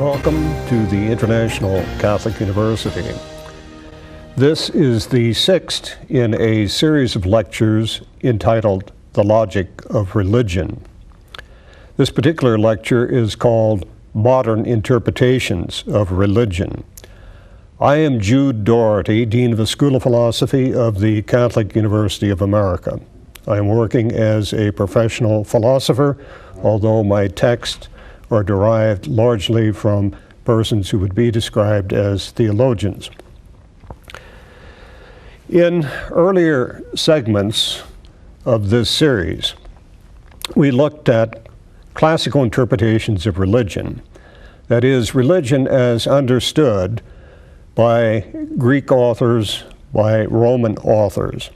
Welcome to the International Catholic University. This is the sixth in a series of lectures entitled The Logic of Religion. This particular lecture is called Modern Interpretations of Religion. I am Jude Dougherty, Dean of the School of Philosophy of the Catholic University of America. I am working as a professional philosopher, although my texts are derived largely from persons who would be described as theologians. In earlier segments of this series, we looked at classical interpretations of religion, that is, religion as understood by Greek authors, by Roman authors.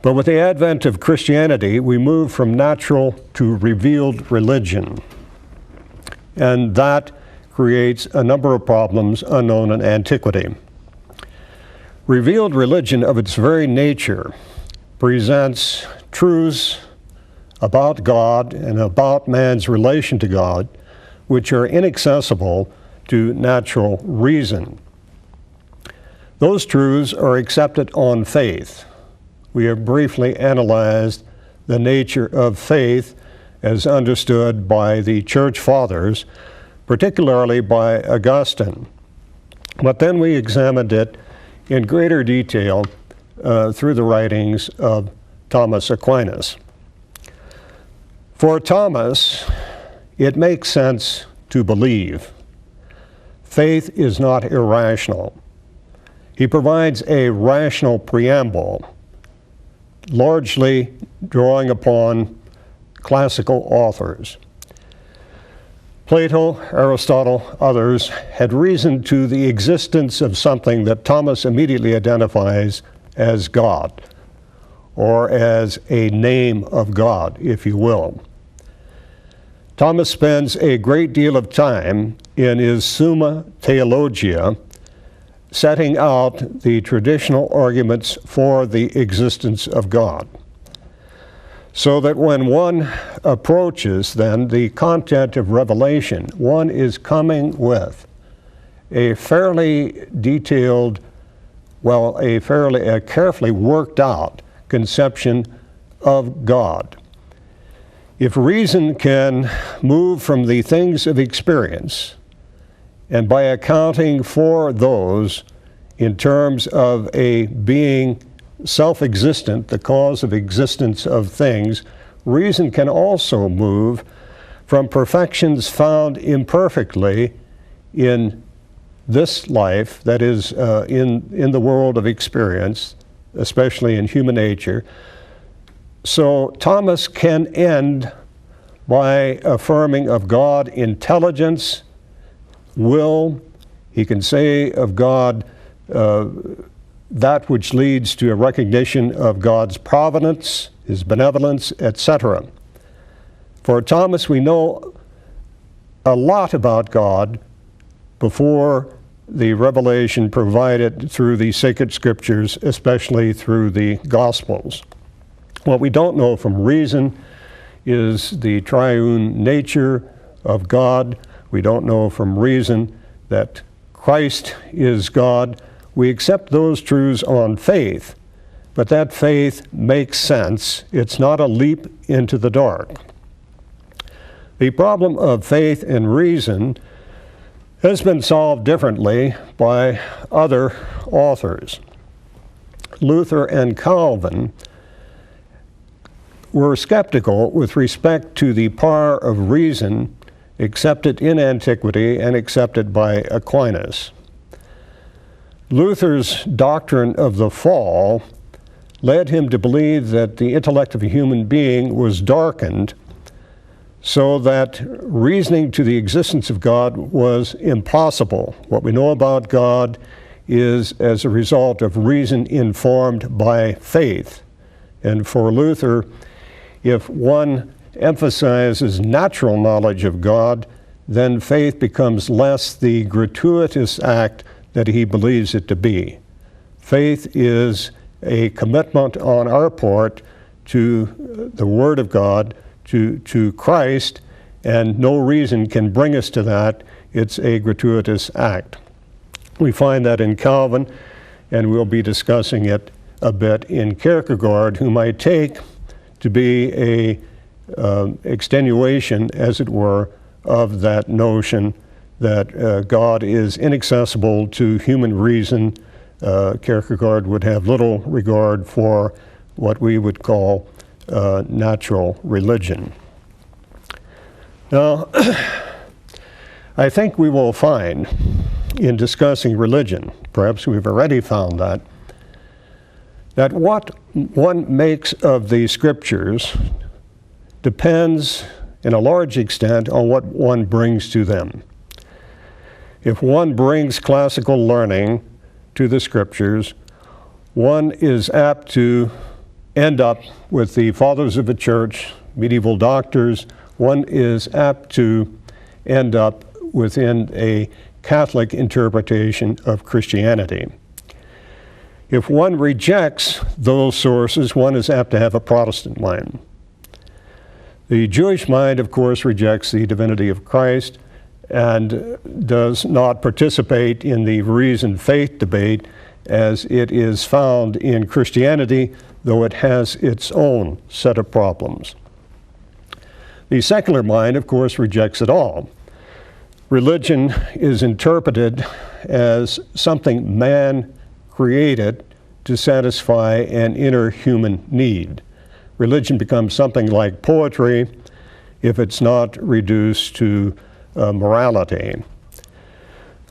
But with the advent of Christianity, we move from natural to revealed religion. And that creates a number of problems unknown in antiquity. Revealed religion of its very nature presents truths about God and about man's relation to God, which are inaccessible to natural reason. Those truths are accepted on faith. We have briefly analyzed the nature of faith as understood by the Church Fathers, particularly by Augustine. But then we examined it in greater detail through the writings of Thomas Aquinas. For Thomas, it makes sense to believe. Faith is not irrational. He provides a rational preamble, largely drawing upon classical authors. Plato, Aristotle, others had reasoned to the existence of something that Thomas immediately identifies as God, or as a name of God, if you will. Thomas spends a great deal of time in his Summa Theologia setting out the traditional arguments for the existence of God. So that when one approaches then the content of revelation, one is coming with a fairly detailed, a carefully worked out conception of God. If reason can move from the things of experience, and by accounting for those in terms of a being self-existent, the cause of existence of things, reason can also move from perfections found imperfectly in this life, that is, in the world of experience, especially in human nature. So Thomas can end by affirming of God intelligence, will. He can say of God that which leads to a recognition of God's providence, his benevolence, etc. For Thomas, we know a lot about God before the revelation provided through the sacred scriptures, especially through the Gospels. What we don't know from reason is the triune nature of God. We don't know from reason that Christ is God. We accept those truths on faith, but that faith makes sense. It's not a leap into the dark. The problem of faith and reason has been solved differently by other authors. Luther and Calvin were skeptical with respect to the power of reason accepted in antiquity and accepted by Aquinas. Luther's doctrine of the fall led him to believe that the intellect of a human being was darkened so that reasoning to the existence of God was impossible. What we know about God is as a result of reason informed by faith. And for Luther, if one emphasizes natural knowledge of God, then faith becomes less the gratuitous act that he believes it to be. Faith is a commitment on our part to the Word of God, to Christ, and no reason can bring us to that. It's a gratuitous act. We find that in Calvin, and we'll be discussing it a bit in Kierkegaard, who might take to be a extenuation, as it were, of that notion that God is inaccessible to human reason. Kierkegaard would have little regard for what we would call natural religion. Now, I think we will find in discussing religion, perhaps we've already found that what one makes of the scriptures depends in a large extent on what one brings to them. If one brings classical learning to the scriptures, one is apt to end up with the fathers of the church, medieval doctors. One is apt to end up within a Catholic interpretation of Christianity. If one rejects those sources, one is apt to have a Protestant mind. The Jewish mind, of course, rejects the divinity of Christ and does not participate in the reason faith debate as it is found in Christianity, though it has its own set of problems. The secular mind, of course, rejects it all. Religion is interpreted as something man created to satisfy an inner human need. Religion becomes something like poetry if it's not reduced to morality.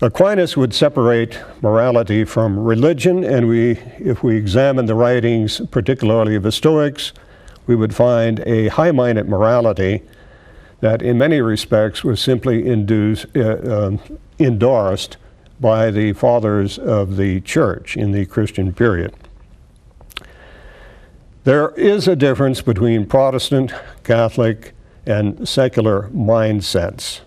Aquinas would separate morality from religion, and if we examine the writings, particularly of the Stoics, we would find a high-minded morality that in many respects was simply endorsed by the fathers of the church in the Christian period. There is a difference between Protestant, Catholic, and secular mindsets.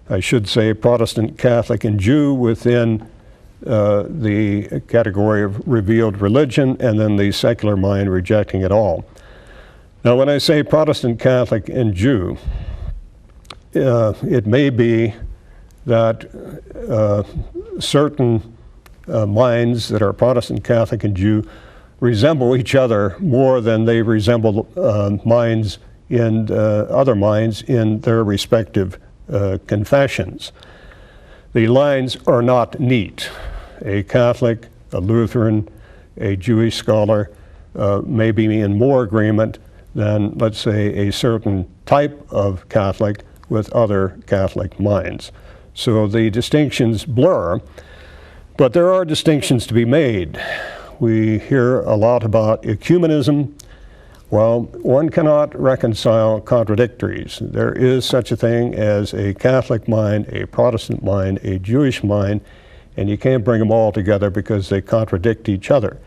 I should say Protestant, Catholic, and Jew within the category of revealed religion, and then the secular mind rejecting it all. Now, when I say Protestant, Catholic, and Jew, it may be that certain minds that are Protestant, Catholic, and Jew resemble each other more than they resemble minds in other minds in their respective confessions. The lines are not neat. A Catholic, a Lutheran, a Jewish scholar may be in more agreement than, let's say, a certain type of Catholic with other Catholic minds. So the distinctions blur, but there are distinctions to be made. We hear a lot about ecumenism. Well, one cannot reconcile contradictories. There is such a thing as a Catholic mind, a Protestant mind, a Jewish mind, and you can't bring them all together because they contradict each other.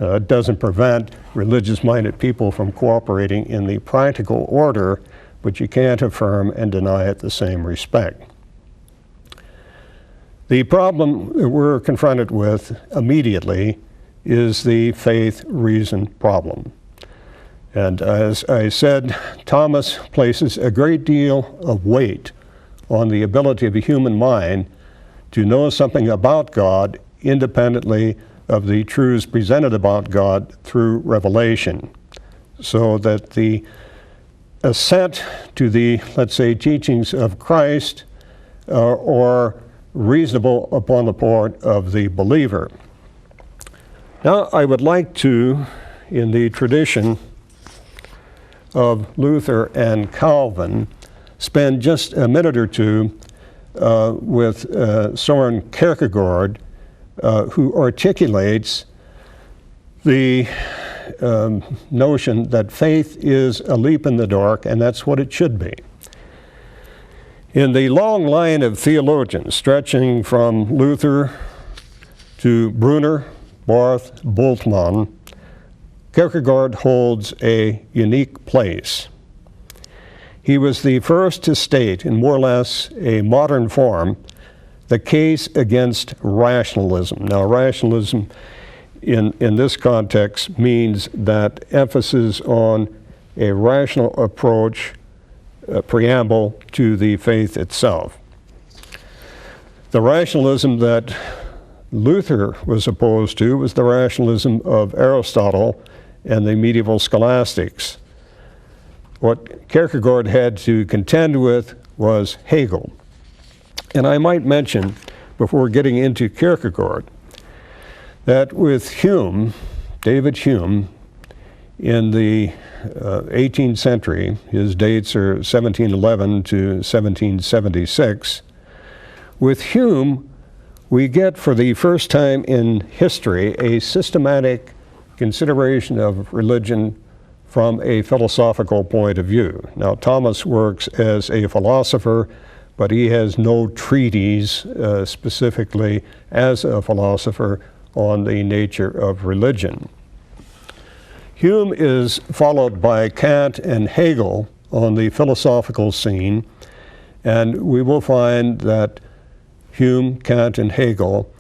It doesn't prevent religious-minded people from cooperating in the practical order, but you can't affirm and deny it the same respect. The problem that we're confronted with immediately is the faith-reason problem. And as I said, Thomas places a great deal of weight on the ability of the human mind to know something about God independently of the truths presented about God through revelation, so that the assent to the, let's say, teachings of Christ are reasonable upon the part of the believer. Now, I would like to, in the tradition of Luther and Calvin, spend just a minute or two with Soren Kierkegaard, who articulates the notion that faith is a leap in the dark, and that's what it should be. In the long line of theologians stretching from Luther to Brunner, Barth, Bultmann, Kierkegaard holds a unique place. He was the first to state, in more or less a modern form, the case against rationalism. Now, rationalism in this context means that emphasis on a rational approach preamble to the faith itself. The rationalism that Luther was opposed to was the rationalism of Aristotle and the medieval scholastics. What Kierkegaard had to contend with was Hegel. And I might mention, before getting into Kierkegaard, that with Hume, David Hume, in the 18th century, his dates are 1711 to 1776, with Hume, we get for the first time in history a systematic consideration of religion from a philosophical point of view. Now, Thomas works as a philosopher, but he has no treatise specifically as a philosopher on the nature of religion. Hume is followed by Kant and Hegel on the philosophical scene, and we will find that Hume, Kant, and Hegel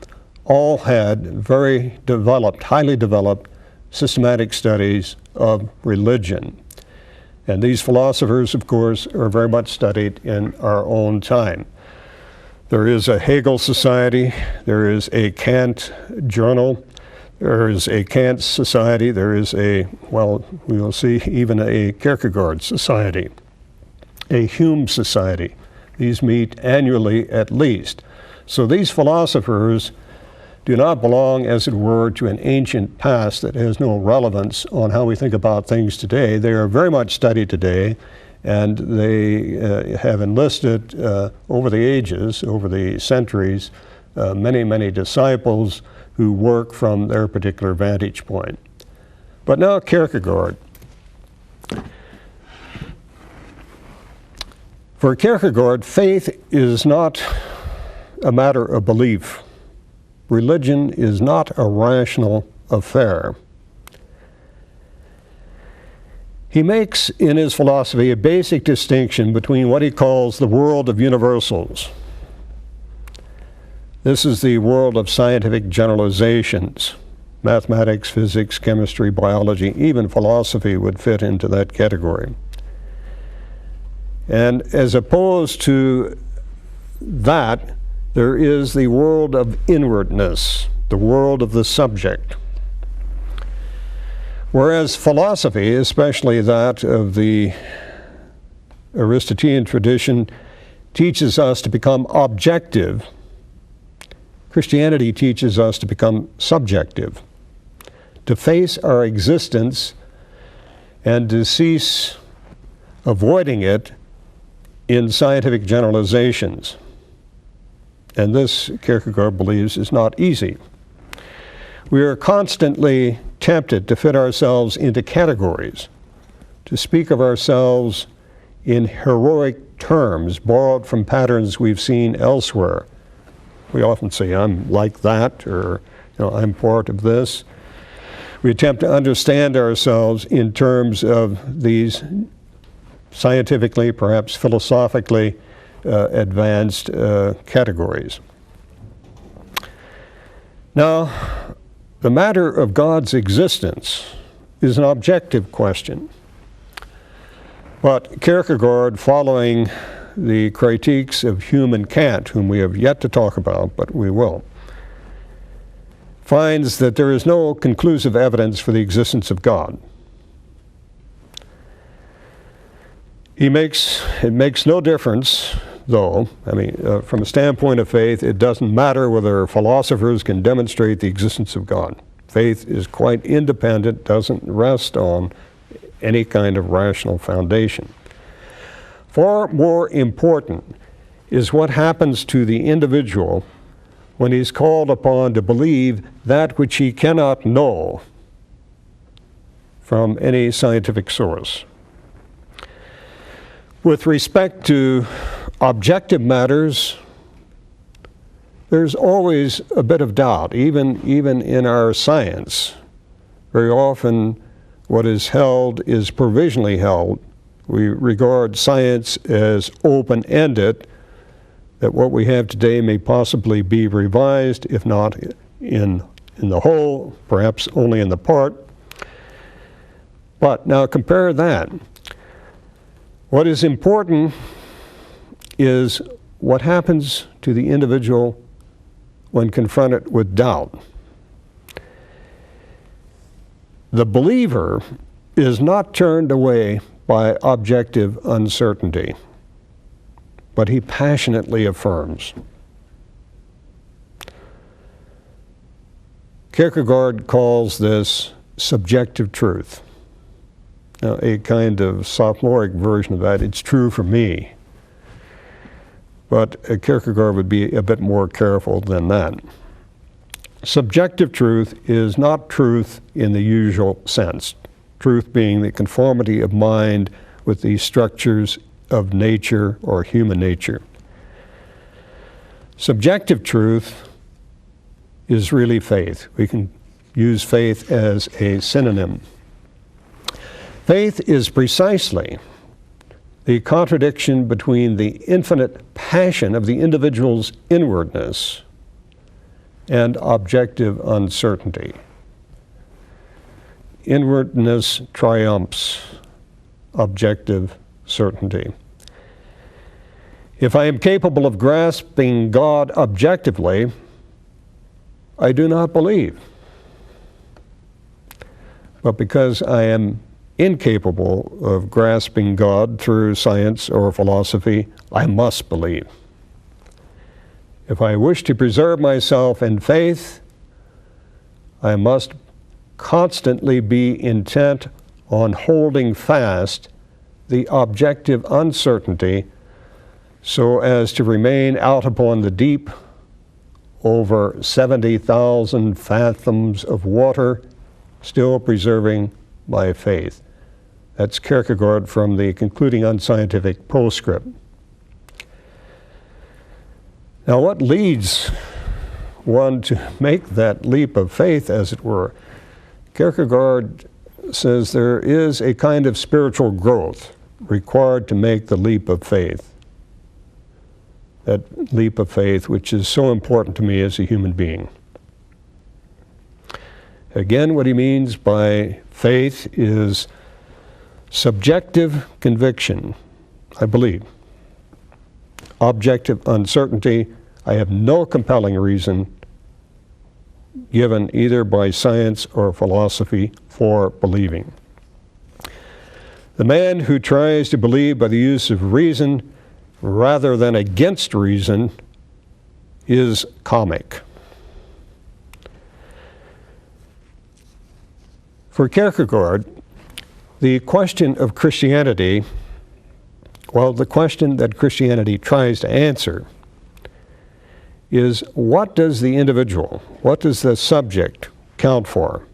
all had very developed, highly developed systematic studies of religion. And these philosophers, of course, are very much studied in our own time. There is a Hegel Society, there is a Kant Journal, there is a Kant Society, there is a, well, we will see even a Kierkegaard Society, a Hume Society. These meet annually at least. So these philosophers do not belong, as it were, to an ancient past that has no relevance on how we think about things today. They are very much studied today, and they have enlisted over the ages, over the centuries, many, many disciples who work from their particular vantage point. But now Kierkegaard. For Kierkegaard, faith is not a matter of belief. Religion is not a rational affair. He makes in his philosophy a basic distinction between what he calls the world of universals. This is the world of scientific generalizations. Mathematics, physics, chemistry, biology, even philosophy would fit into that category. And as opposed to that, there is the world of inwardness, the world of the subject. Whereas philosophy, especially that of the Aristotelian tradition, teaches us to become objective, Christianity teaches us to become subjective, to face our existence and to cease avoiding it in scientific generalizations. And this, Kierkegaard believes, is not easy. We are constantly tempted to fit ourselves into categories, to speak of ourselves in heroic terms borrowed from patterns we've seen elsewhere. We often say, I'm like that, or I'm part of this. We attempt to understand ourselves in terms of these scientifically, perhaps philosophically, advanced categories. Now, the matter of God's existence is an objective question. But Kierkegaard, following the critiques of Hume and Kant, whom we have yet to talk about, but we will, finds that there is no conclusive evidence for the existence of God. It makes no difference, though, from a standpoint of faith, it doesn't matter whether philosophers can demonstrate the existence of God. Faith is quite independent, doesn't rest on any kind of rational foundation. Far more important is what happens to the individual when he's called upon to believe that which he cannot know from any scientific source. With respect to objective matters, there's always a bit of doubt, even in our science. Very often what is held is provisionally held. We regard science as open-ended, that what we have today may possibly be revised, if not in the whole, perhaps only in the part. But now compare that What is important is what happens to the individual when confronted with doubt. The believer is not turned away by objective uncertainty, but he passionately affirms. Kierkegaard calls this subjective truth. Now, a kind of sophomoric version of that, it's true for me. But Kierkegaard would be a bit more careful than that. Subjective truth is not truth in the usual sense, truth being the conformity of mind with the structures of nature or human nature. Subjective truth is really faith. We can use faith as a synonym. Faith is precisely the contradiction between the infinite passion of the individual's inwardness and objective uncertainty. Inwardness triumphs objective certainty. If I am capable of grasping God objectively, I do not believe. But because I am incapable of grasping God through science or philosophy, I must believe. If I wish to preserve myself in faith, I must constantly be intent on holding fast the objective uncertainty so as to remain out upon the deep over 70,000 fathoms of water, still preserving my faith. That's Kierkegaard from the concluding unscientific postscript. Now, what leads one to make that leap of faith, as it were? Kierkegaard says there is a kind of spiritual growth required to make the leap of faith. That leap of faith which is so important to me as a human being. Again, what he means by faith is subjective conviction, I believe. Objective uncertainty, I have no compelling reason given either by science or philosophy for believing. The man who tries to believe by the use of reason rather than against reason is comic. For Kierkegaard, the question of Christianity, well, the question that Christianity tries to answer is, what does the individual, what does the subject count for?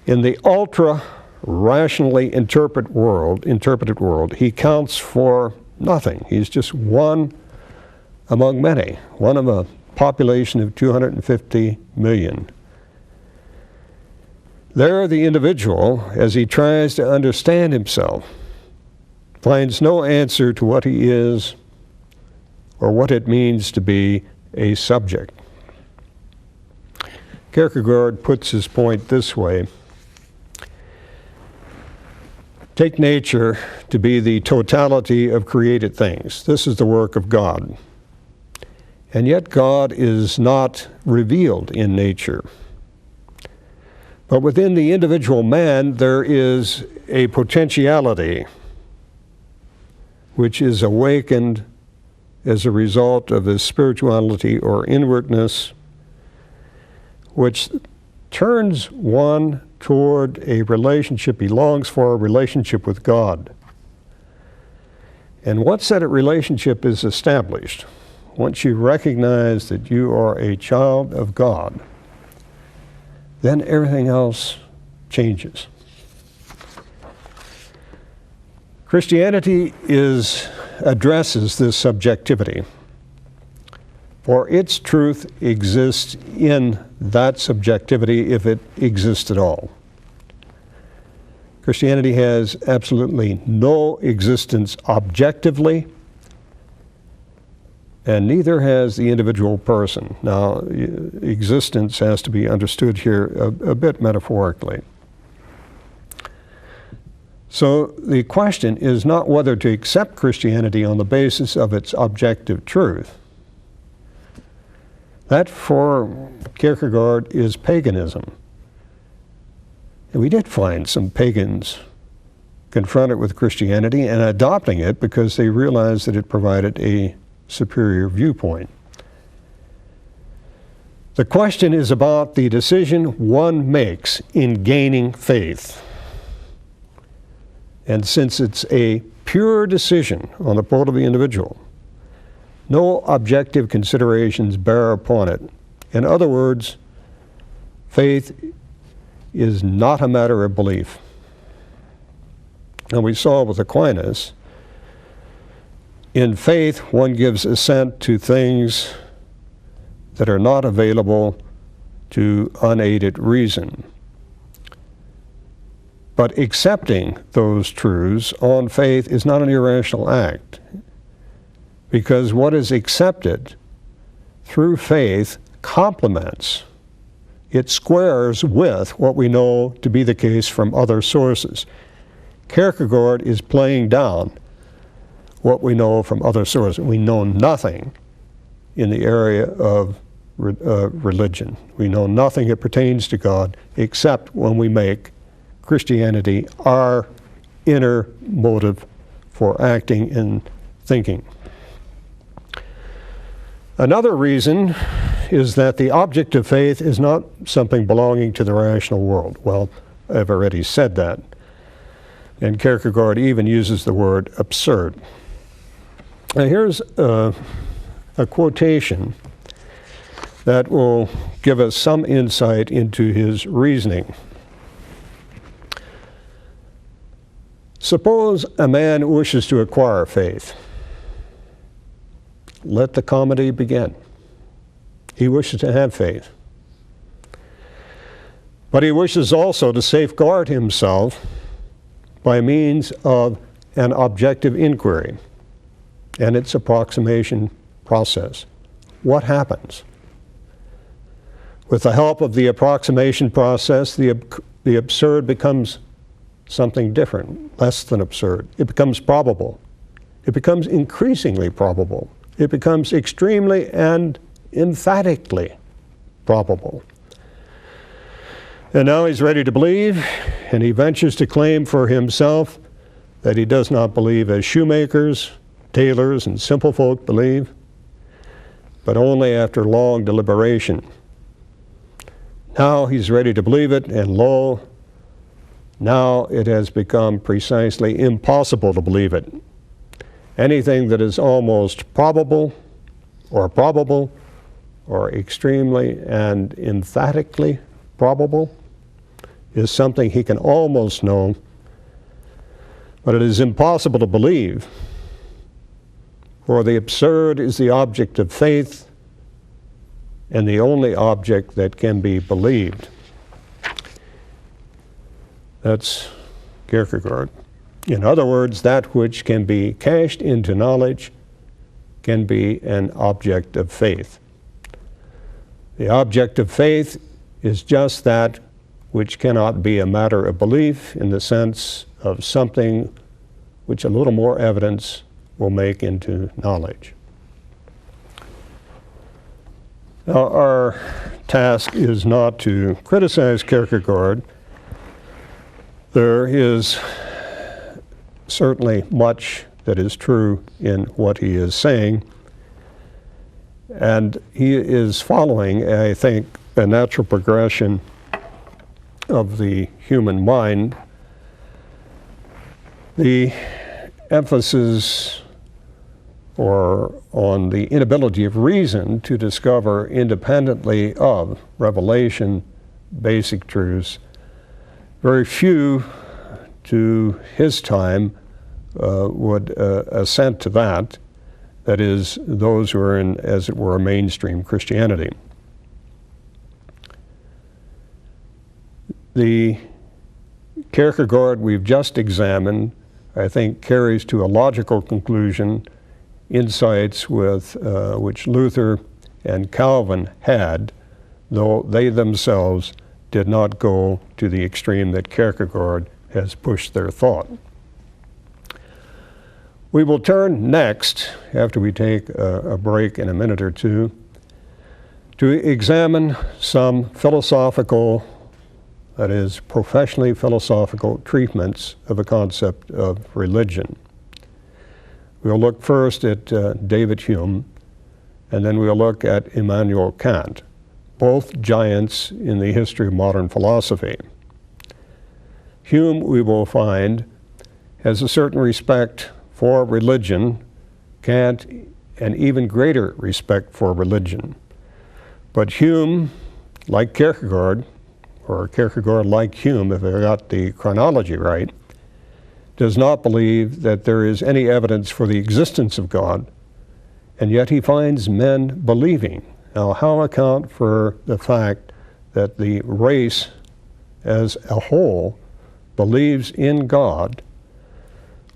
In the ultra-rationally interpreted world, he counts for nothing. He's just one among many, one of a population of 250 million. There, the individual, as he tries to understand himself, finds no answer to what he is or what it means to be a subject. Kierkegaard puts his point this way: take nature to be the totality of created things. This is the work of God. And yet God is not revealed in nature. But within the individual man, there is a potentiality which is awakened as a result of his spirituality or inwardness, which turns one toward a relationship, he longs for a relationship with God. And once that relationship is established, once you recognize that you are a child of God, then everything else changes. Christianity addresses this subjectivity, for its truth exists in that subjectivity if it exists at all. Christianity has absolutely no existence objectively, and neither has the individual person. Now, existence has to be understood here a bit metaphorically. So the question is not whether to accept Christianity on the basis of its objective truth. That, for Kierkegaard, is paganism. And we did find some pagans confronted with Christianity and adopting it because they realized that it provided a superior viewpoint. The question is about the decision one makes in gaining faith. And since it's a pure decision on the part of the individual, no objective considerations bear upon it. In other words, faith is not a matter of belief. And we saw with Aquinas, in faith one gives assent to things that are not available to unaided reason. But accepting those truths on faith is not an irrational act, because what is accepted through faith complements, it squares with what we know to be the case from other sources. Kierkegaard is playing down what we know from other sources. We know nothing in the area of religion. We know nothing that pertains to God except when we make Christianity our inner motive for acting and thinking. Another reason is that the object of faith is not something belonging to the rational world. Well, I've already said that. And Kierkegaard even uses the word absurd. Now here's a quotation that will give us some insight into his reasoning. Suppose a man wishes to acquire faith. Let the comedy begin. He wishes to have faith. But he wishes also to safeguard himself by means of an objective inquiry and its approximation process. What happens? With the help of the approximation process, the absurd becomes something different, less than absurd. It becomes probable. It becomes increasingly probable. It becomes extremely and emphatically probable. And now he's ready to believe, and he ventures to claim for himself that he does not believe as shoemakers, tailors, and simple folk believe, but only after long deliberation. Now he's ready to believe it, and lo, now it has become precisely impossible to believe it. Anything that is almost probable or extremely and emphatically probable is something he can almost know, but it is impossible to believe, for the absurd is the object of faith and the only object that can be believed. That's Kierkegaard. In other words, that which can be cashed into knowledge can be an object of faith. The object of faith is just that which cannot be a matter of belief in the sense of something which a little more evidence will make into knowledge. Now, our task is not to criticize Kierkegaard. There is certainly much that is true in what he is saying, and he is following, I think, a natural progression of the human mind. The emphasis on the inability of reason to discover independently of revelation basic truths. Very few to his time would assent to that. That is, those who are in, as it were, mainstream Christianity. The Kierkegaard we've just examined, I think, carries to a logical conclusion insights with which Luther and Calvin had, though they themselves did not go to the extreme that Kierkegaard has pushed their thought. We will turn next, after we take a break in a minute or two, to examine some philosophical, that is, professionally philosophical treatments of the concept of religion. We'll look first at David Hume, and then we'll look at Immanuel Kant, both giants in the history of modern philosophy. Hume, we will find, has a certain respect for religion, Kant an even greater respect for religion. But Hume, like Kierkegaard, or Kierkegaard like Hume, if I got the chronology right, does not believe that there is any evidence for the existence of God, and yet he finds men believing. Now, how account for the fact that the race as a whole believes in God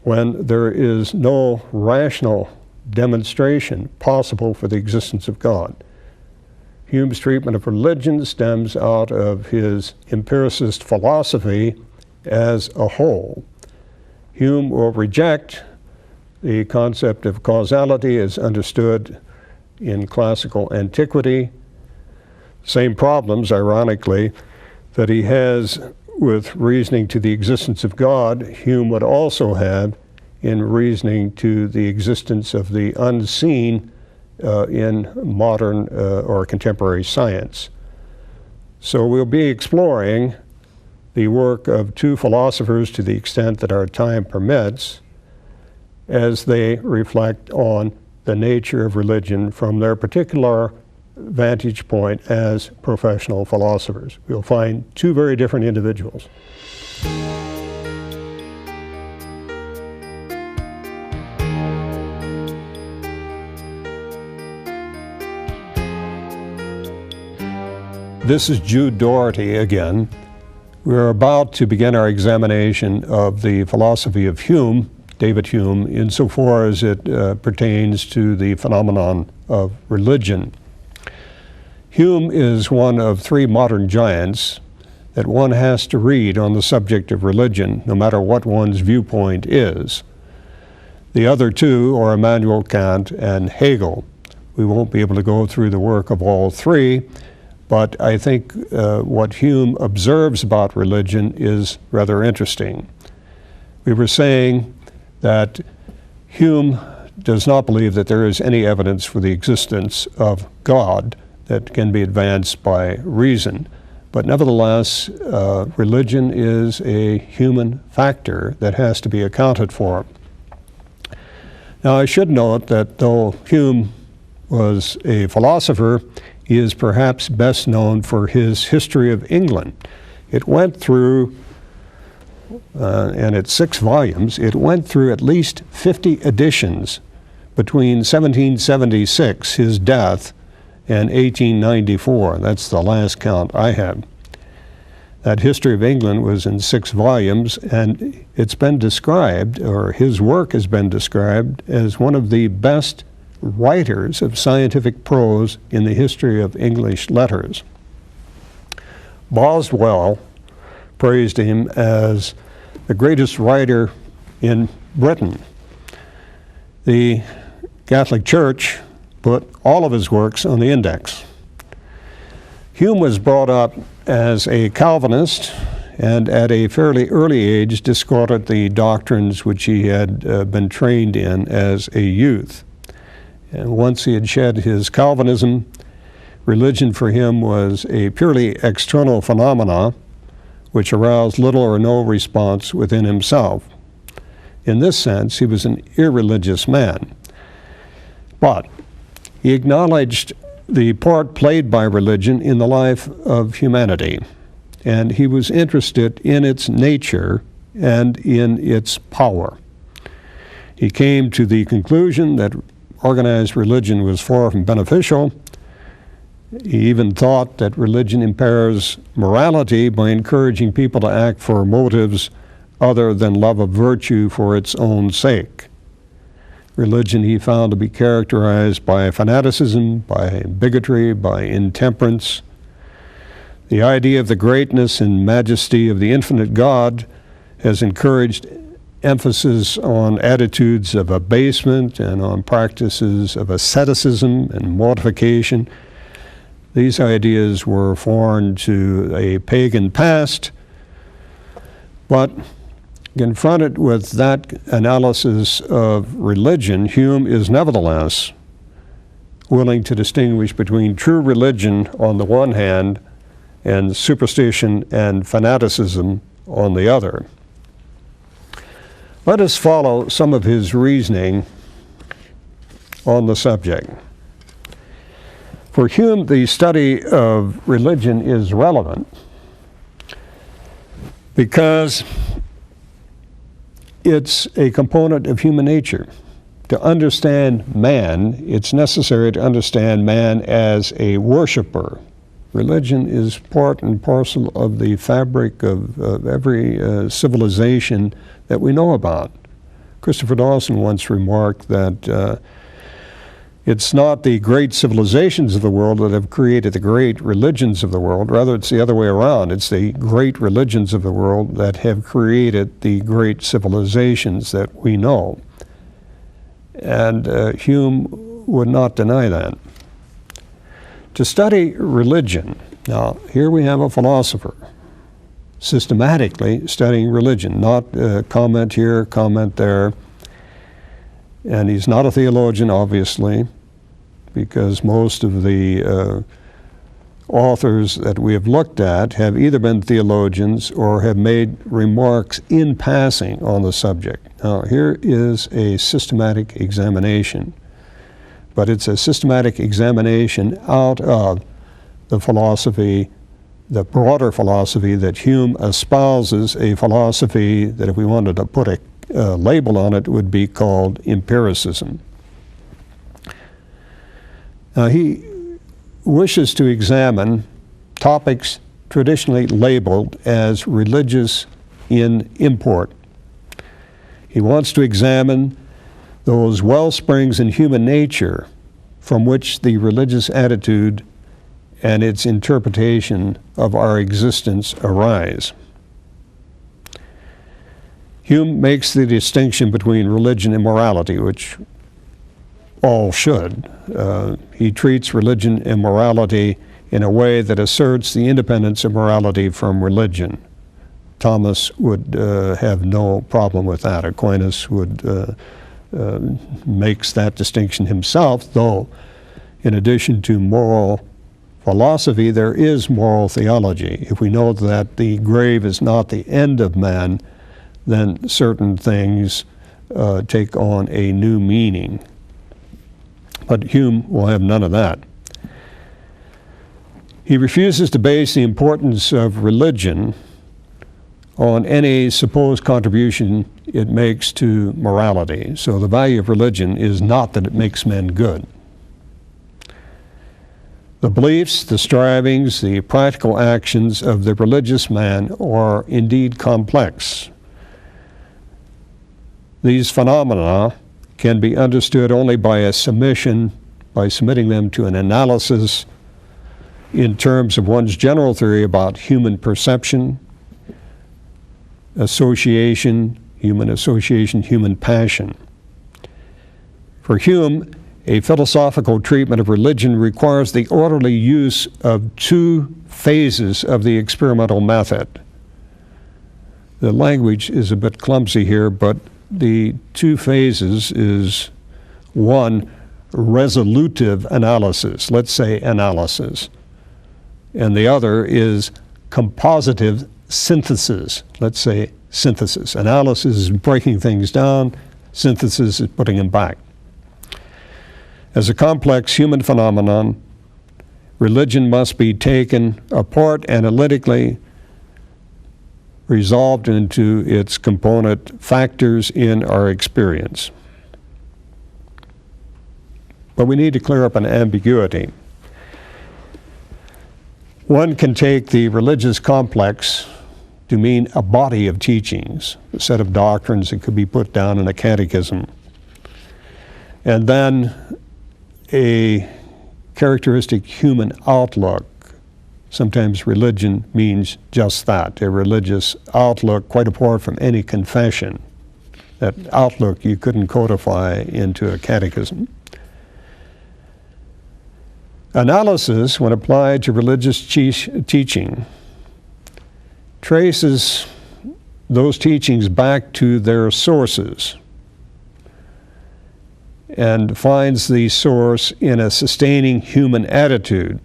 when there is no rational demonstration possible for the existence of God? Hume's treatment of religion stems out of his empiricist philosophy as a whole. Hume will reject the concept of causality as understood in classical antiquity. Same problems, ironically, that he has with reasoning to the existence of God, Hume would also have in reasoning to the existence of the unseen in modern or contemporary science. So we'll be exploring the work of two philosophers to the extent that our time permits as they reflect on the nature of religion from their particular vantage point as professional philosophers. We'll find two very different individuals. This is Jude Dougherty again. We're about to begin our examination of the philosophy of Hume, David Hume, insofar as it pertains to the phenomenon of religion. Hume is one of three modern giants that one has to read on the subject of religion, no matter what one's viewpoint is. The other two are Immanuel Kant and Hegel. We won't be able to go through the work of all three, but I think what Hume observes about religion is rather interesting. We were saying that Hume does not believe that there is any evidence for the existence of God that can be advanced by reason. But nevertheless, religion is a human factor that has to be accounted for. Now, I should note that though Hume was a philosopher, he is perhaps best known for his history of England. It went through, and it's 6 volumes, it went through at least 50 editions between 1776, his death, and 1894. That's the last count I have. That history of England was in 6 volumes, and it's been described, or his work has been described, as one of the best writers of scientific prose in the history of English letters. Boswell praised him as the greatest writer in Britain. The Catholic Church put all of his works on the index. Hume was brought up as a Calvinist and at a fairly early age discarded the doctrines which he had been trained in as a youth. And once he had shed his Calvinism, religion for him was a purely external phenomena which aroused little or no response within himself. In this sense, he was an irreligious man. But he acknowledged the part played by religion in the life of humanity, and he was interested in its nature and in its power. He came to the conclusion that organized religion was far from beneficial. He even thought that religion impairs morality by encouraging people to act for motives other than love of virtue for its own sake. Religion he found to be characterized by fanaticism, by bigotry, by intemperance. The idea of the greatness and majesty of the infinite God has encouraged emphasis on attitudes of abasement and on practices of asceticism and mortification. These ideas were foreign to a pagan past, but confronted with that analysis of religion, Hume is nevertheless willing to distinguish between true religion on the one hand and superstition and fanaticism on the other. Let us follow some of his reasoning on the subject. For Hume, the study of religion is relevant because it's a component of human nature. To understand man, it's necessary to understand man as a worshiper. Religion is part and parcel of the fabric of every civilization that we know about. Christopher Dawson once remarked that it's not the great civilizations of the world that have created the great religions of the world. Rather, it's the other way around. It's the great religions of the world that have created the great civilizations that we know. And Hume would not deny that. To study religion, now here we have a philosopher systematically studying religion, not comment here, comment there. And he's not a theologian, obviously, because most of the authors that we have looked at have either been theologians or have made remarks in passing on the subject. Now, here is a systematic examination, but it's a systematic examination out of the philosophy, the broader philosophy that Hume espouses, a philosophy that if we wanted to put a label on it would be called empiricism. Now, he wishes to examine topics traditionally labeled as religious in import. He wants to examine those well springs in human nature from which the religious attitude and its interpretation of our existence arise. Hume makes the distinction between religion and morality, which all should. He treats religion and morality in a way that asserts the independence of morality from religion. Thomas would have no problem with that. Aquinas would makes that distinction himself, though in addition to moral philosophy, there is moral theology. If we know that the grave is not the end of man, then certain things take on a new meaning. But Hume will have none of that. He refuses to base the importance of religion on any supposed contribution it makes to morality. So the value of religion is not that it makes men good. The beliefs, the strivings, the practical actions of the religious man are indeed complex. These phenomena can be understood only by submitting them to an analysis in terms of one's general theory about human perception, association, human passion. For Hume, a philosophical treatment of religion requires the orderly use of two phases of the experimental method. The language is a bit clumsy here, but the two phases is one, resolutive analysis, let's say analysis, and the other is compositive synthesis, let's say synthesis. Analysis is breaking things down, synthesis is putting them back. As a complex human phenomenon, religion must be taken apart analytically, resolved into its component factors in our experience. But we need to clear up an ambiguity. One can take the religious complex to mean a body of teachings, a set of doctrines that could be put down in a catechism, and then a characteristic human outlook Sometimes religion means just that, a religious outlook quite apart from any confession. That outlook you couldn't codify into a catechism. Analysis, when applied to religious teaching, traces those teachings back to their sources and finds the source in a sustaining human attitude.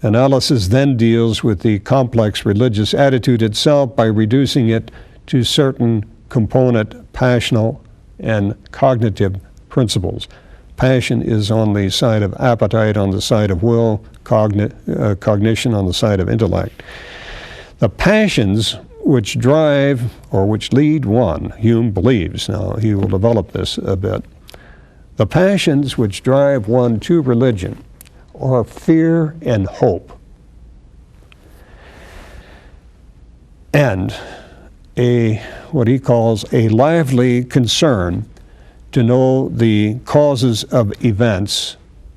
Analysis then deals with the complex religious attitude itself by reducing it to certain component passional and cognitive principles. Passion is on the side of appetite, on the side of will, cognition on the side of intellect. The passions which drive or which lead one, Hume believes, now he will develop this a bit, the passions which drive one to religion are fear and hope, and what he calls a lively concern to know the causes of events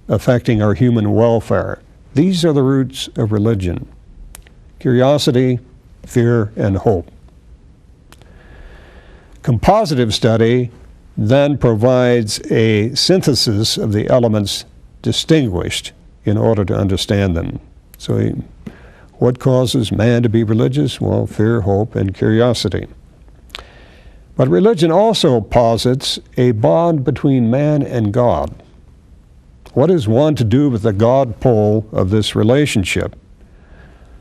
affecting our human welfare. These are the roots of religion: curiosity, fear, and hope. Compositive study then provides a synthesis of the elements distinguished in order to understand them. So what causes man to be religious? Well, fear, hope, and curiosity. But religion also posits a bond between man and God. What is one to do with the God pole of this relationship?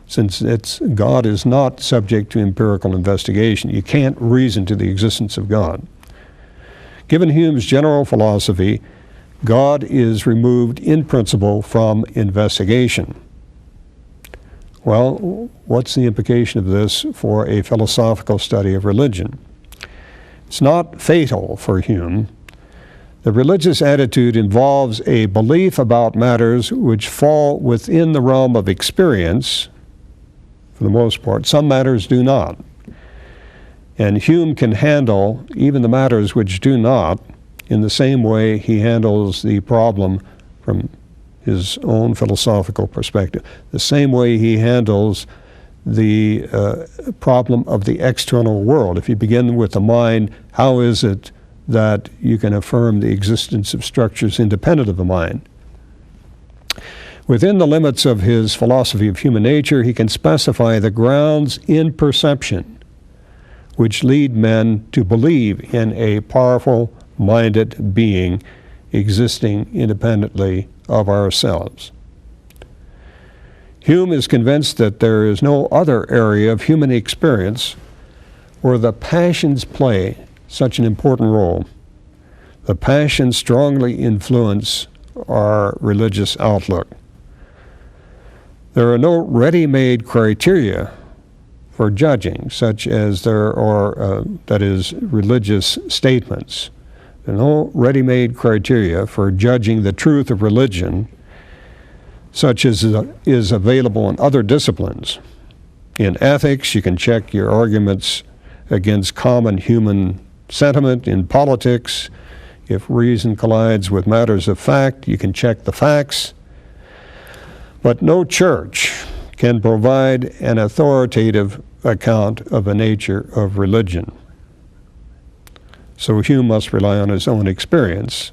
Since God is not subject to empirical investigation, you can't reason to the existence of God. Given Hume's general philosophy, God is removed in principle from investigation. Well, what's the implication of this for a philosophical study of religion? It's not fatal for Hume. The religious attitude involves a belief about matters which fall within the realm of experience, for the most part. Some matters do not. And Hume can handle even the matters which do not in the same way he handles the problem from his own philosophical perspective, the same way he handles the problem of the external world. If you begin with the mind, how is it that you can affirm the existence of structures independent of the mind? Within the limits of his philosophy of human nature, he can specify the grounds in perception which lead men to believe in a powerful, minded being existing independently of ourselves. Hume is convinced that there is no other area of human experience where the passions play such an important role. The passions strongly influence our religious outlook. There are no ready-made criteria for judging, such as there are, that is, religious statements. There are no ready-made criteria for judging the truth of religion, such as is available in other disciplines. In ethics, you can check your arguments against common human sentiment. In politics, if reason collides with matters of fact, you can check the facts. But no church can provide an authoritative account of the nature of religion. So Hume must rely on his own experience.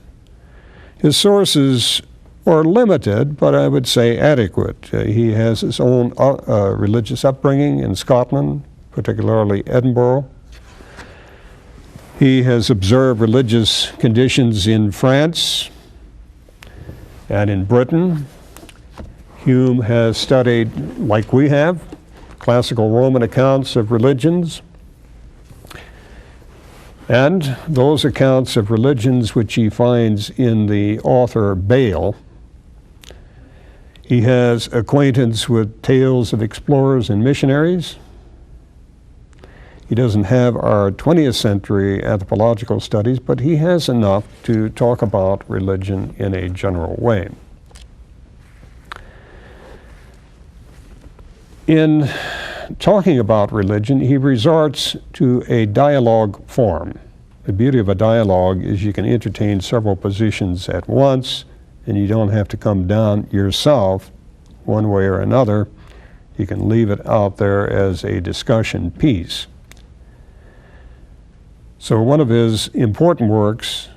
His sources are limited, but I would say adequate. He has his own religious upbringing in Scotland, particularly Edinburgh. He has observed religious conditions in France and in Britain. Hume has studied, like we have, classical Roman accounts of religions, and those accounts of religions which he finds in the author Bale. He has acquaintance with tales of explorers and missionaries. He doesn't have our 20th century anthropological studies, but he has enough to talk about religion in a general way. In talking about religion, he resorts to a dialogue form. The beauty of a dialogue is you can entertain several positions at once, and you don't have to come down yourself one way or another. You can leave it out there as a discussion piece. So one of his important works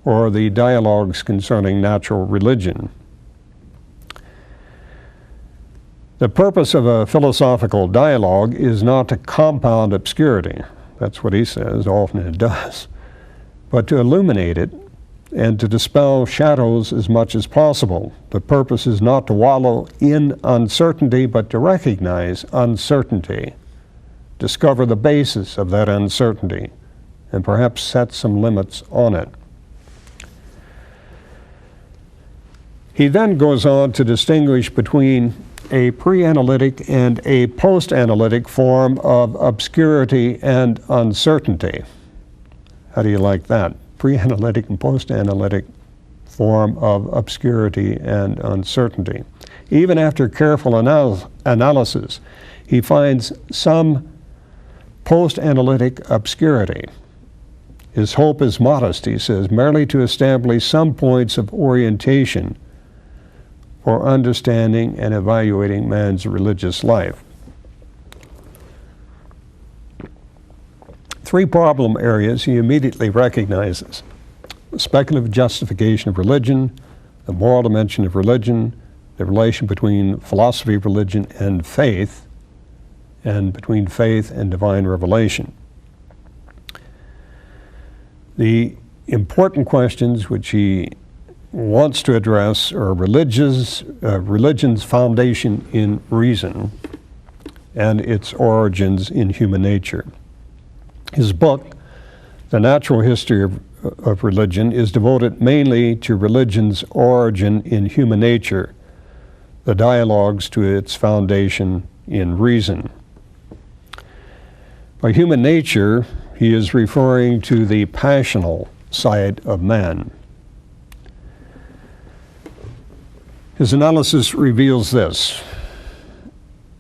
are the dialogues concerning natural religion. The purpose of a philosophical dialogue is not to compound obscurity. That's what he says, often it does. But to illuminate it and to dispel shadows as much as possible. The purpose is not to wallow in uncertainty, but to recognize uncertainty, discover the basis of that uncertainty, and perhaps set some limits on it. He then goes on to distinguish between a pre-analytic and a post-analytic form of obscurity and uncertainty. How do you like that? Pre-analytic and post-analytic form of obscurity and uncertainty. Even after careful analysis, he finds some post-analytic obscurity. His hope is modest, he says, merely to establish some points of orientation for understanding and evaluating man's religious life. Three problem areas he immediately recognizes: the speculative justification of religion, the moral dimension of religion, the relation between philosophy of religion and faith between faith and divine revelation. The important questions which he wants to address are religion's foundation in reason and its origins in human nature. His book, The Natural History of Religion, is devoted mainly to religion's origin in human nature, the dialogues to its foundation in reason. By human nature, he is referring to the passional side of man. His analysis reveals this: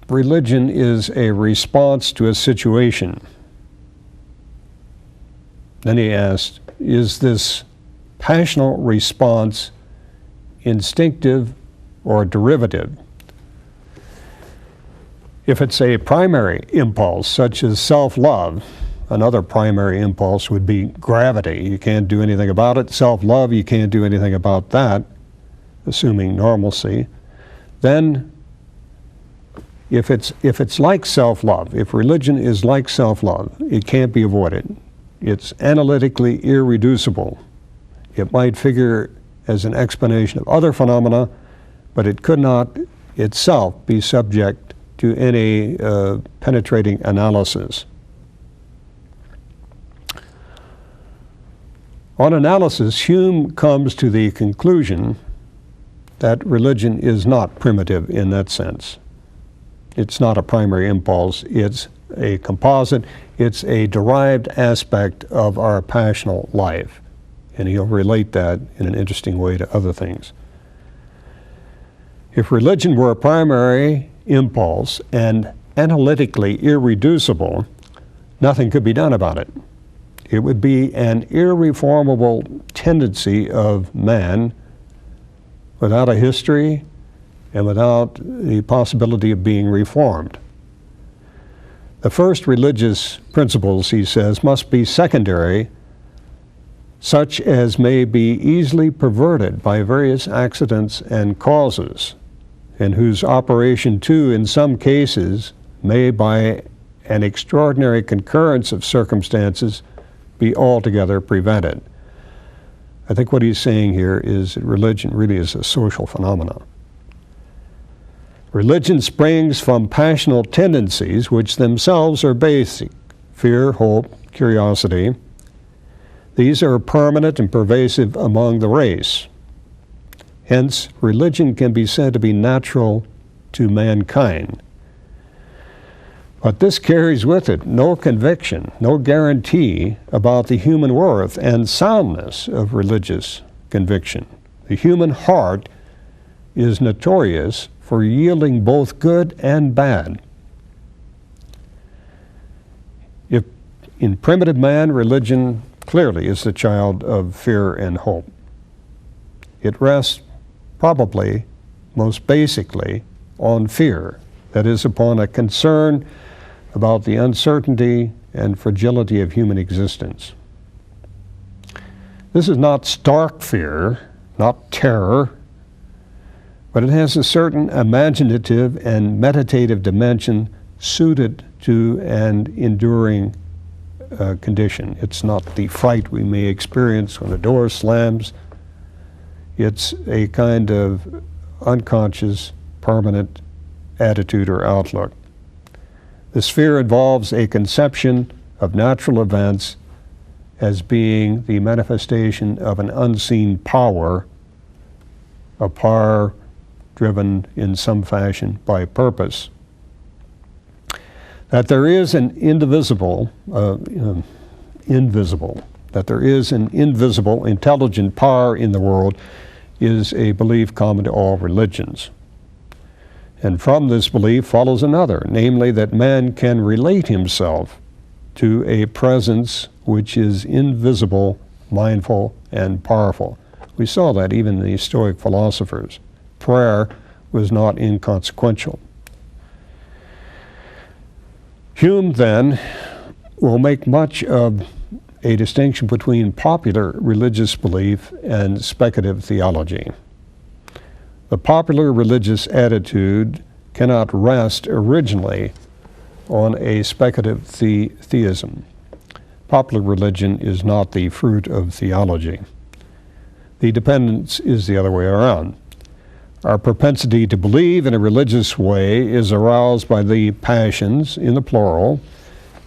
religion is a response to a situation. Then he asked, is this passional response instinctive or derivative? If it's a primary impulse, such as self-love, another primary impulse would be gravity. You can't do anything about it. Self-love, you can't do anything about that, assuming normalcy. Then, if it's like self-love, if religion is like self-love, it can't be avoided. It's analytically irreducible. It might figure as an explanation of other phenomena, but it could not itself be subject to any penetrating analysis. On analysis, Hume comes to the conclusion that religion is not primitive in that sense. It's not a primary impulse. It's a composite. It's a derived aspect of our passional life. And he'll relate that in an interesting way to other things. If religion were a primary impulse and analytically irreducible, nothing could be done about it. It would be an irreformable tendency of man without a history and without the possibility of being reformed. The first religious principles, he says, must be secondary, such as may be easily perverted by various accidents and causes, and whose operation too, in some cases, may by an extraordinary concurrence of circumstances be altogether prevented. I think what he's saying here is that religion really is a social phenomenon. Religion springs from passional tendencies which themselves are basic: fear, hope, curiosity. These are permanent and pervasive among the race. Hence, religion can be said to be natural to mankind. But this carries with it no conviction, no guarantee about the human worth and soundness of religious conviction. The human heart is notorious for yielding both good and bad. If in primitive man, religion clearly is the child of fear and hope. It rests probably most basically on fear, that is, upon a concern about the uncertainty and fragility of human existence. This is not stark fear, not terror, but it has a certain imaginative and meditative dimension suited to an enduring condition. It's not the fright we may experience when a door slams. It's a kind of unconscious, permanent attitude or outlook. This fear involves a conception of natural events as being the manifestation of an unseen power, a power driven in some fashion by purpose. That there is an invisible, intelligent power in the world is a belief common to all religions. And from this belief follows another, namely that man can relate himself to a presence which is invisible, mindful, and powerful. We saw that even in the Stoic philosophers. Prayer was not inconsequential. Hume, then, will make much of a distinction between popular religious belief and speculative theology. The popular religious attitude cannot rest originally on a speculative theism. Popular religion is not the fruit of theology. The dependence is the other way around. Our propensity to believe in a religious way is aroused by the passions, in the plural,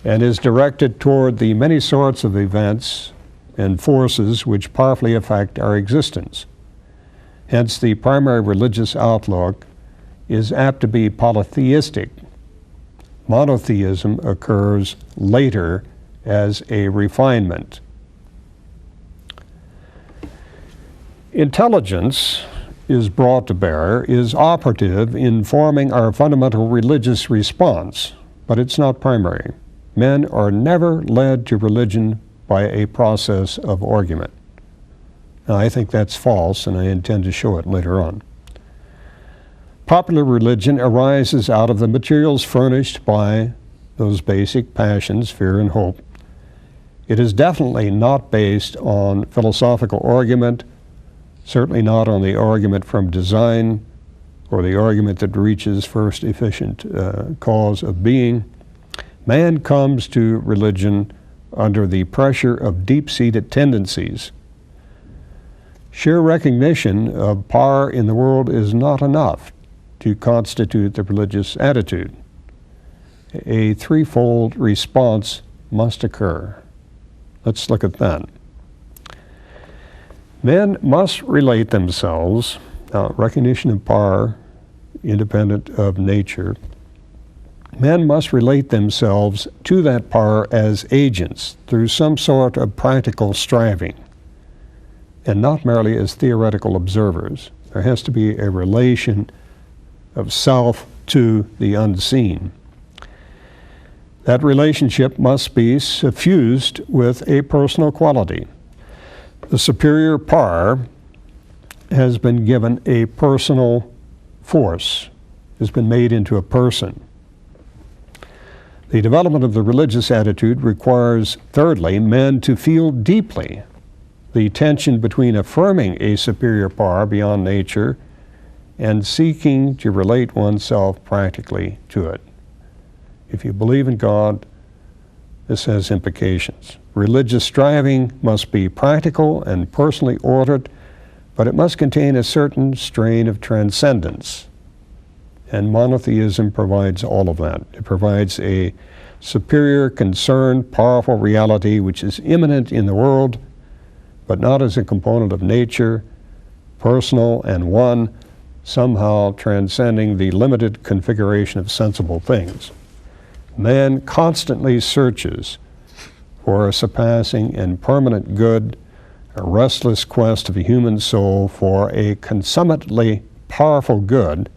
and is directed toward the many sorts of events and forces which powerfully affect our existence. Hence, the primary religious outlook is apt to be polytheistic. Monotheism occurs later as a refinement. Intelligence is brought to bear, is operative in forming our fundamental religious response, but it's not primary. Men are never led to religion by a process of argument. Now, I think that's false, and I intend to show it later on. Popular religion arises out of the materials furnished by those basic passions, fear and hope. It is definitely not based on philosophical argument, certainly not on the argument from design or the argument that reaches first efficient cause of being. Man comes to religion under the pressure of deep-seated tendencies. Sheer recognition of power in the world is not enough to constitute the religious attitude. A threefold response must occur. Let's look at that. Men must relate themselves, recognition of power independent of nature, men must relate themselves to that power as agents through some sort of practical striving, and not merely as theoretical observers. There has to be a relation of self to the unseen. That relationship must be suffused with a personal quality. The superior power has been given a personal force, has been made into a person. The development of the religious attitude requires, thirdly, men to feel deeply the tension between affirming a superior power beyond nature and seeking to relate oneself practically to it. If you believe in God, this has implications. Religious striving must be practical and personally ordered, but it must contain a certain strain of transcendence. And monotheism provides all of that. It provides a superior, concerned, powerful reality which is immanent in the world, but not as a component of nature, personal and one, somehow transcending the limited configuration of sensible things. Man constantly searches for a surpassing and permanent good, a restless quest of the human soul for a consummately powerful good,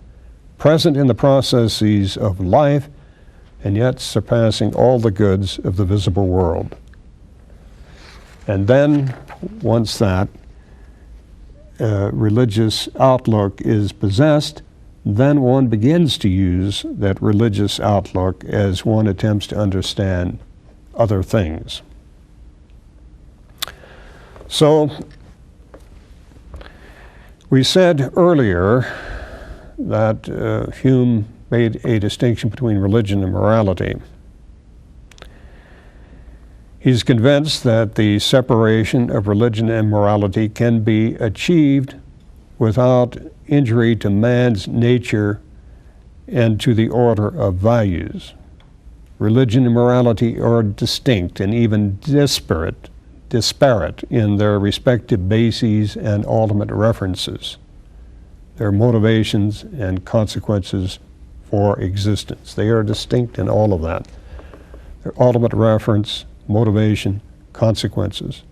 present in the processes of life, and yet surpassing all the goods of the visible world. And then, once that, religious outlook is possessed, then one begins to use that religious outlook as one attempts to understand other things. So, we said earlier that Hume made a distinction between religion and morality. He's convinced that the separation of religion and morality can be achieved without injury to man's nature and to the order of values. Religion and morality are distinct and even disparate in their respective bases and ultimate references, their motivations and consequences for existence. They are distinct in all of that. Their ultimate reference, motivation, consequences.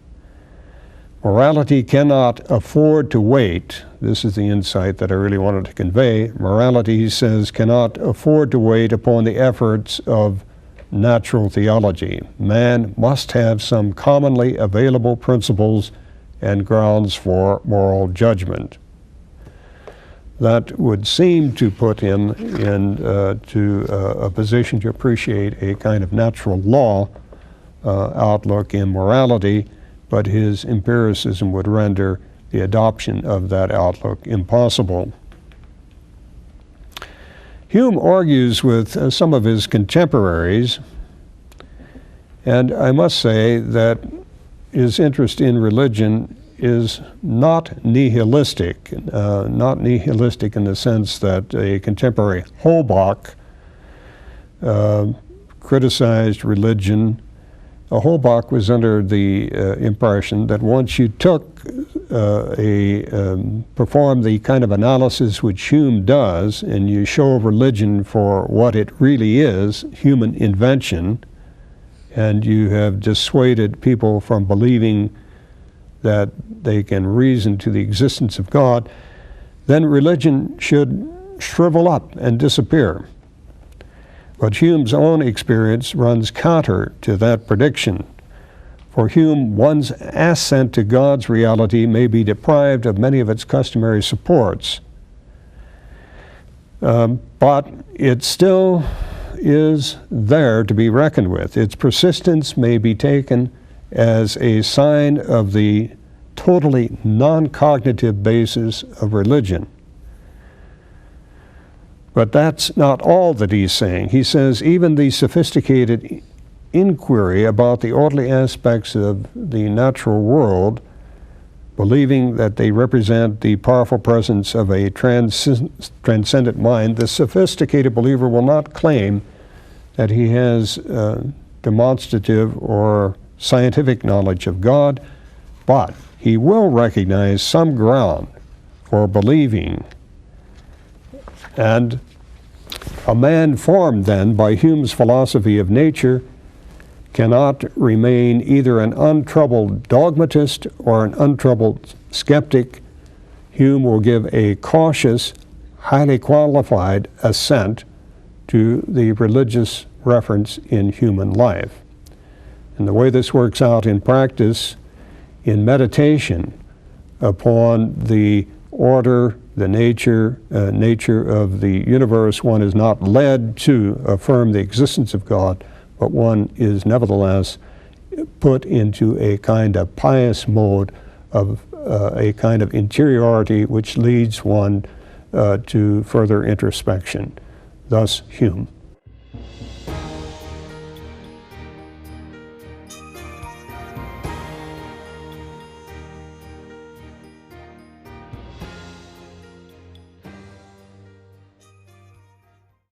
Morality cannot afford to wait. This is the insight that I really wanted to convey. Morality, he says, cannot afford to wait upon the efforts of natural theology. Man must have some commonly available principles and grounds for moral judgment. That would seem to put him into a position to appreciate a kind of natural law outlook in morality, but his empiricism would render the adoption of that outlook impossible. Hume argues with some of his contemporaries, and I must say that his interest in religion is not nihilistic in the sense that a contemporary Holbach criticized religion. Holbach was under the impression that once you perform the kind of analysis which Hume does, and you show religion for what it really is, human invention, and you have dissuaded people from believing that they can reason to the existence of God, then religion should shrivel up and disappear. But Hume's own experience runs counter to that prediction. For Hume, one's assent to God's reality may be deprived of many of its customary supports, but it still is there to be reckoned with. Its persistence may be taken as a sign of the totally non-cognitive basis of religion. But that's not all that he's saying. He says even the sophisticated inquiry about the orderly aspects of the natural world, believing that they represent the powerful presence of a transcendent mind, the sophisticated believer will not claim that he has demonstrative or scientific knowledge of God, but he will recognize some ground for believing. And a man formed then by Hume's philosophy of nature cannot remain either an untroubled dogmatist or an untroubled skeptic. Hume will give a cautious, highly qualified assent to the religious reference in human life. And the way this works out in practice, in meditation upon the order, the nature of the universe, one is not led to affirm the existence of God, but one is nevertheless put into a kind of pious mode of a kind of interiority which leads one to further introspection. Thus Hume.